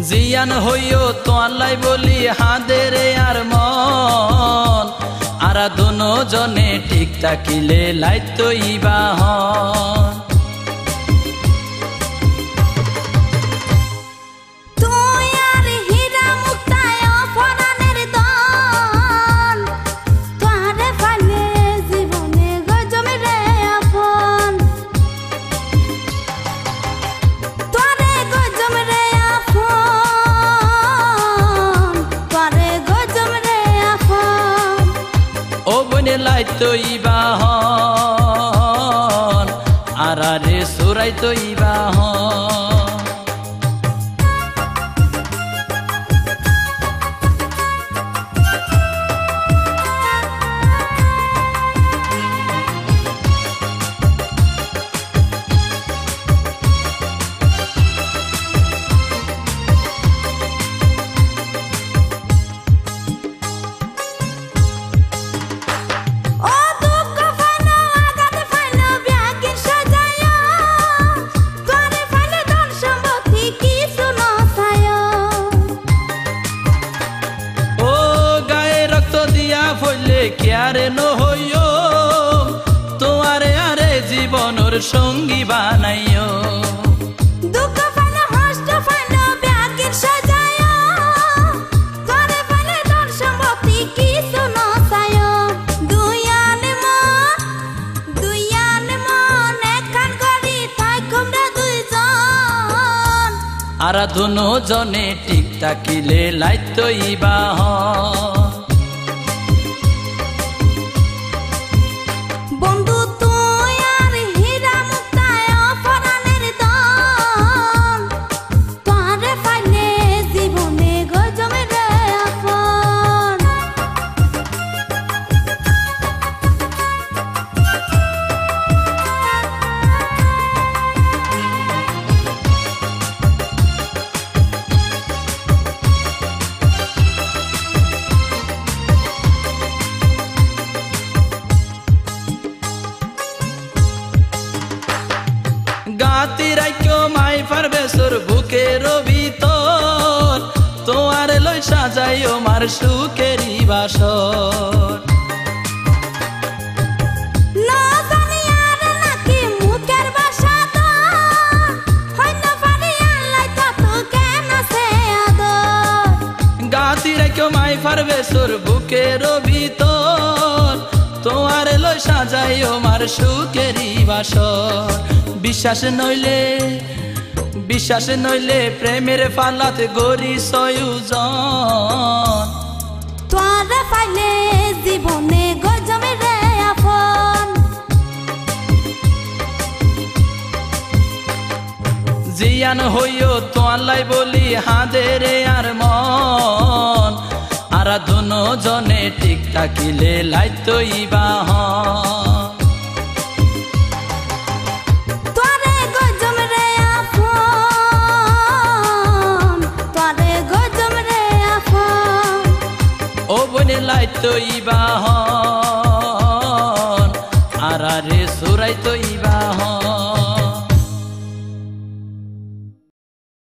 জিয়ান হইও তো আল্লাহ বলি হাদেরে আর মন আরা দুনো জনে ঠিক থাকিলে লাইতো ইবাহন লাইতো ইবাহন আরারে সুরাইতো ইবাহন ক্যারে নহইও তোমারে আরে জীবনের সঙ্গী বানাইও দুঃখ ফাইনা হষ্ট ফাইনা ব্যাগের সাজায়া করে ফাইনা ধন সম্পত্তি কিছু নসায় দুইয়ানে মন একখান করি তাই তোমরা দুইজন আরা দুনো জনে ঠিক থাকিলে লাইতো ইবাহন গাতি রাইকো মাই পারবে সুর বুকের ভিতর তোমার লই সাজাইও মার সুখেরই বাসর না জানি আর নাকি মুখের ভাষা তো হইনা পারি আল্লাহ তো কেন সে আদর গাতি রাইকো মাই পারবে সুর বুকের ভিতর তোমার লই সাজাইও মার সুখেরই বাসর বিশ্বাস নইলে প্রেমের ফালাত গরি সয়ুজন তোরে পাইলে জীবনে গজমে রে আপন জিয়ান হইও তো আল্লাহ বলি হাদেরে আর মন আরা দুনো জনে ঠিক থাকিলে লাইতো ইবাহন ও বনে লাইতো ইবাহন আরারে সুরাইতো ইবাহন